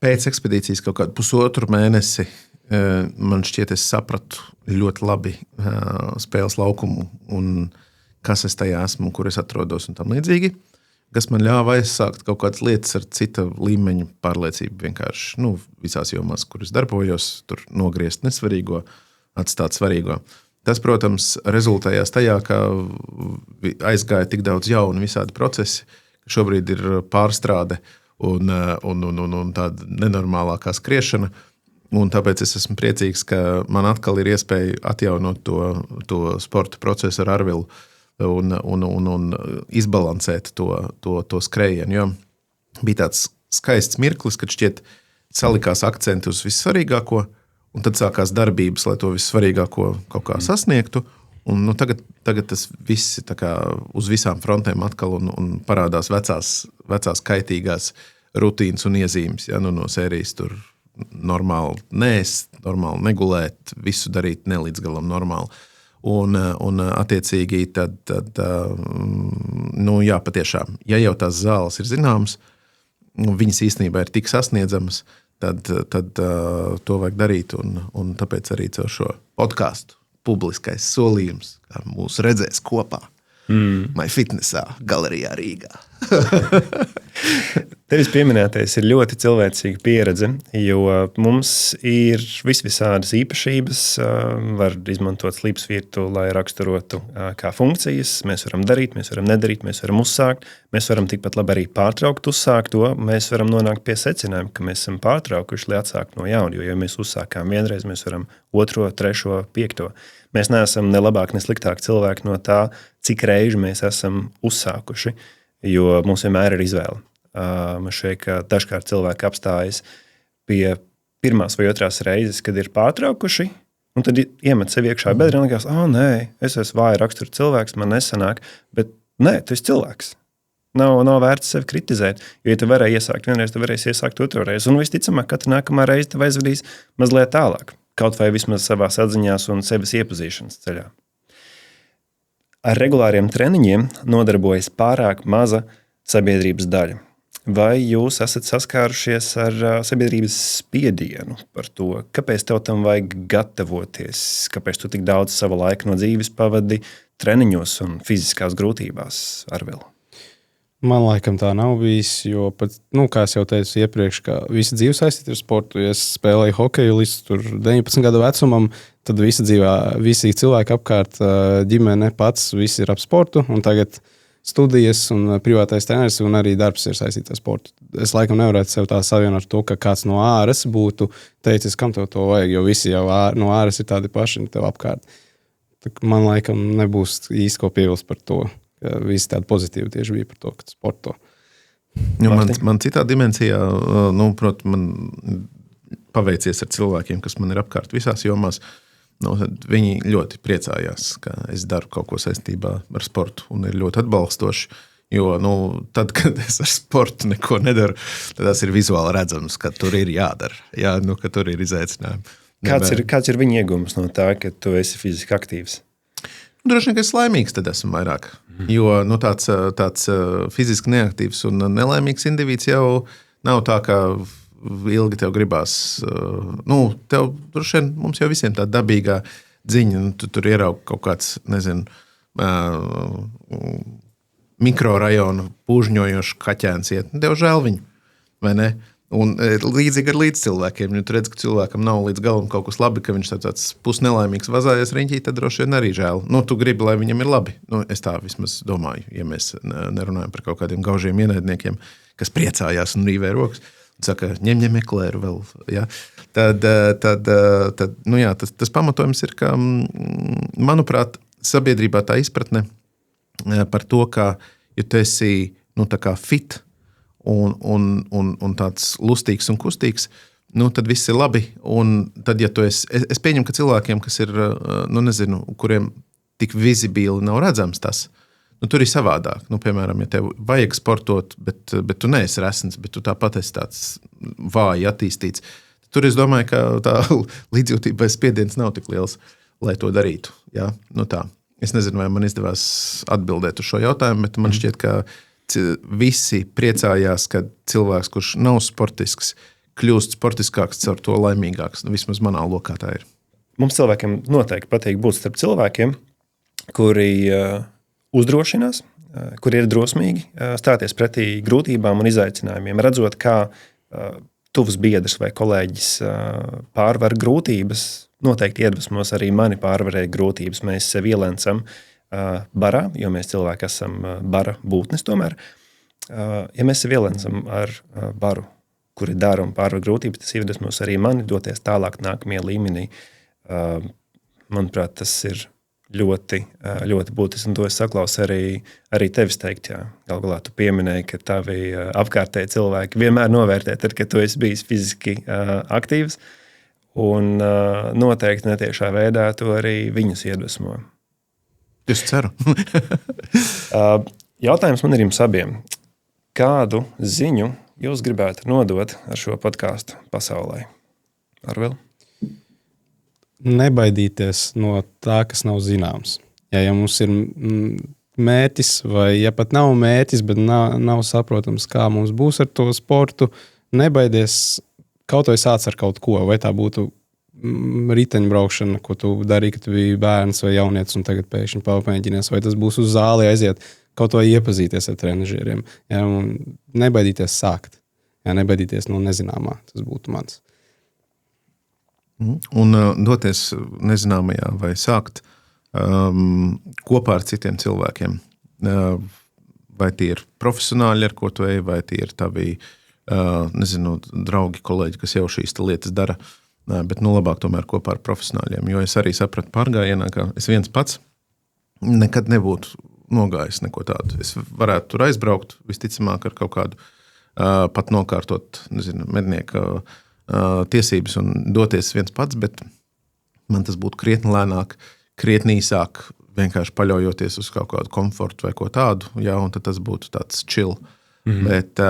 pēc ekspedīcijas kaut kādu pusotru mēnesi. Man šķiet, es sapratu ļoti labi spēles laukumu un kas es tajā esmu, kur es atrodos un tam līdzīgi, kas man ļāva aizsākt kaut kādas lietas ar cita līmeņa pārliecību vienkārši, visās jomās, kur es darbojos, tur nogriezt nesvarīgo, atstāt svarīgo. Tas, protams, rezultējās tajā, ka aizgāja tik daudz jaunu visādi procesi, ka šobrīd ir pārstrāde un tāda nenormālākā skriešana, un tāpēc es esmu priecīgs, ka man atkal ir iespēja atjaunot to sporta procesu ar Arvilu, un izbalansēt to skrējienu. Jo bija tāds skaists mirklis, kad šķiet salikās akcenti uz vissvarīgāko, un tad sākās darbības, lai to vissvarīgāko kaut kā sasniegtu. Un, tagad tas viss tā kā uz visām frontēm atkal un parādās vecās kaitīgās rutīnas un iezīmes. Ja, no sērijas tur normāli neēst, normāli negulēt, visu darīt ne līdz galam normāli. Un attiecīgi tad jā, patiešām, ja jau tās zāles ir zināmas, viņas īstenībā ir tik sasniedzamas, tad to vajag darīt, un tāpēc arī caur šo podcastu publiskais solījums, kā mūs redzēs kopā. MyFitnessā, galerijā Rīgā. Tevis pieminētais ir ļoti cilvēcīga pieredze, jo mums ir visādas īpašības, var izmantot slīpsvītu, lai raksturotu kā funkcijas. Mēs varam darīt, mēs varam nedarīt, mēs varam uzsākt, mēs varam tikpat labi arī pārtraukt uzsākt to. Mēs varam nonākt pie secinājuma, ka mēs esam pārtraukuši, lai atsāktu no jauna, jo ja mēs uzsākām vienreiz, mēs varam 2., 3., 5. Mēs neesam ne labāk, ne sliktāk cilvēki no tā, cik reizi mēs esam uzsākuši, jo mums vienmēr ir izvēle. Man šķiet, ka dažkārt cilvēki apstājas pie 1. vai 2. reizes, kad ir pārtraukuši, un tad iemet sev iekšā bedrē un likās, nē, es esmu vāja rakstura cilvēks, man nesanāk, bet nē, tu esi cilvēks. Nav vērts sevi kritizēt, jo, ja tu varēji iesākt vienreiz, tu varēsi iesākt 2. reizi, un visticamāk, katra nākamā reize tev aizvedīs mazliet tālāk, kaut vai vismaz savās atziņās un sevis iepazīšanas ceļā. Ar regulāriem treniņiem nodarbojas pārāk maza sabiedrības daļa. Vai jūs esat saskārušies ar sabiedrības spiedienu par to, kāpēc tev tam vajag gatavoties, kāpēc tu tik daudz sava laika no dzīves pavadi treniņos un fiziskās grūtībās, Arvil? Man laikam tā nav bijis, jo pat, kā es jau teicu iepriekš, ka visa dzīve saistīta ar sportu. Ja es spēlēju hokeju līdz 19 gadu vecumam, tad visi cilvēki apkārt, ģimene pats, visi ir ap sportu, un tagad studijas un privātais treneris un arī darbs ir saistīts ar sportu. Es laikam nevarētu sev tā savienot to, ka kāds no āras būtu teicis, kam tev to vajag, jo visi jau no āras ir tādi paši tev apkārt. Man laikam nebūs īsti ko pievilst par to. Visi tādi pozitīvi tieši bija par to, ka sporto. Man citā dimensijā, protams, man paveicies ar cilvēkiem, kas man ir apkārt visās jomās. Viņi ļoti priecājās, ka es daru kaut ko saistībā ar sportu un ir ļoti atbalstoši. Jo tad, kad es ar sportu neko nedaru, tad tas ir vizuāli redzams, ka tur ir jādara. Jā, ka tur ir izaicinājumi. Kāds ir viņa iegūms no tā, ka tu esi fiziski aktīvs? Droši vien, ka es laimīgs tad esmu vairāk. Jo tāds fiziski neaktīvs un nelaimīgs indivīds jau nav tā, ka ilgi tev gribās. Tev droši vien mums jau visiem tā dabīgā dziņa. Tu tur ieraugi kaut kāds, nezinu, mikrorajonu pūžņojošu kaķēns iet. Tev žēl viņu, vai ne? Un līdzīgi ar līdzcilvēkiem. Ja tu redz, ka cilvēkam nav līdz galam kaut kas labi, ka viņš tāds pusnelaimīgs vazājies riņķī, tad droši vien arī žēl. Tu gribi, lai viņam ir labi. Es tā vismaz domāju, ja mēs nerunājam par kaut kādiem gaužiem ienaidniekiem, kas priecājās un rīvē rokas. Saka, ņem eklēru vēl. Ja? Tas pamatojums ir, ka, manuprāt, sabiedrībā tā izpratne par to, ka, ja tu esi tā kā fit, un tāds lustīgs un kustīgs, tad viss ir labi. Un tad, ja tu es pieņemu, ka cilvēkiem, kas ir, kuriem tik vizibili nav redzams tas, tur ir savādāk. Piemēram, ja tev vajag sportot, bet tu neesi resns, bet tu tāpat esi tāds vāji attīstīts, tur es domāju, ka tā līdzjūtībai spiediens nav tik liels, lai to darītu. Ja? Tā. Es nezinu, vai man izdevās atbildēt uz šo jautājumu, bet man šķiet, ka visi priecājās, ka cilvēks, kurš nav sportisks, kļūst sportiskāks, caur to laimīgāks. Vismaz manā lokā tā ir. Mums cilvēkiem noteikti patīk būt starp cilvēkiem, kuri uzdrošinās, kuri ir drosmīgi stāties pretī grūtībām un izaicinājumiem, redzot, kā tuvs biedrs vai kolēģis pārvar grūtības. Noteikti iedvesmos arī mani pārvarēt grūtības. Mēs sev ielencam barā, jo mēs cilvēki esam bara būtnes tomēr. Ja mēs sev ielencam ar baru, kuri dara un pārvar grūtības, tas iedvesmos arī mani doties tālāk nākamajā līmenī. Manuprāt, tas ir ļoti, ļoti būtiski, un to es saklausu arī tevis teikt. Galu galā tu pieminēji, ka tavi apkārtēji cilvēki vienmēr novērtē, tad, kad tu esi bijis fiziski aktīvs, un noteikti netiešā veidā tu arī viņus iedvesmo. Es ceru. Jautājums man ir jums abiem. Kādu ziņu jūs gribētu nodot ar šo podcastu pasaulē? Arvil? Nebaidīties no tā, kas nav zināms. Ja mums ir mērķis, vai ja pat nav mērķis, bet nav saprotams, kā mums būs ar to sportu, nebaidies kaut vai sāc ar kaut ko, vai tā būtu riteņbraukšana, ko tu darīji, kad tu biji bērns vai jaunietis un tagad pēkšņi pamēģinies, vai tas būs uz zāli aiziet, kaut vai iepazīties ar trenažieriem, ja, un nebaidīties sākt, ja, nebaidīties no nezināmā, tas būtu mans. Un doties nezināmajā vai sākt kopā ar citiem cilvēkiem. Vai tie ir profesionāļi, ar ko tu ej, vai tie ir tavi draugi, kolēģi, kas jau šīs lietas dara, bet labāk tomēr kopā ar profesionāļiem. Jo es arī sapratu pārgājienā, ka es viens pats nekad nebūtu nogājis neko tādu. Es varētu tur aizbraukt, visticamāk, ar kaut kādu pat nokārtot, mednieka tiesības un doties viens pats, bet man tas būtu krietni lēnāk, krietni īsāk, vienkārši paļaujoties uz kaut kādu komfortu vai ko tādu, jā, un tad tas būtu tāds chill. Bet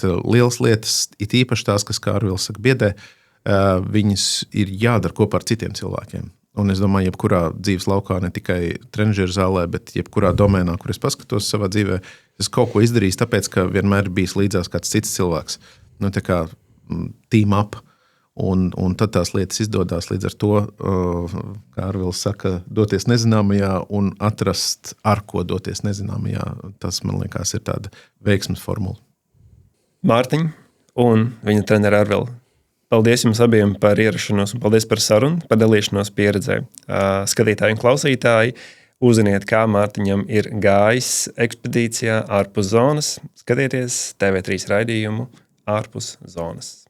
lielas lietas, it īpaši tās, kas, kā Arvils saka, biedē, viņas ir jādara kopā ar citiem cilvēkiem. Un es domāju, jebkurā dzīves laukā, ne tikai trenažieru zālē, bet jebkurā domēnā, kur es paskatos savā dzīvē, es kaut ko izdarīju, tāpēc, ka vienmēr bijis līdzās kāds cits cilvēks. Tā kā team up, un tad tās lietas izdodās līdz ar to, kā Arvils saka, doties nezināmajā un atrast, ar ko doties nezināmajā. Tas, man liekas, ir tāda veiksmes formula. Mārtiņ un viņa treneri Arvila. Paldies jums abiem par ierašanos un paldies par sarunu, par dalīšanos pieredzē. Skatītāji un klausītāji, uzziniet, kā Mārtiņam ir gājis ekspedīcijā ārpus zonas. Skatieties TV3 raidījumu ārpus zonas.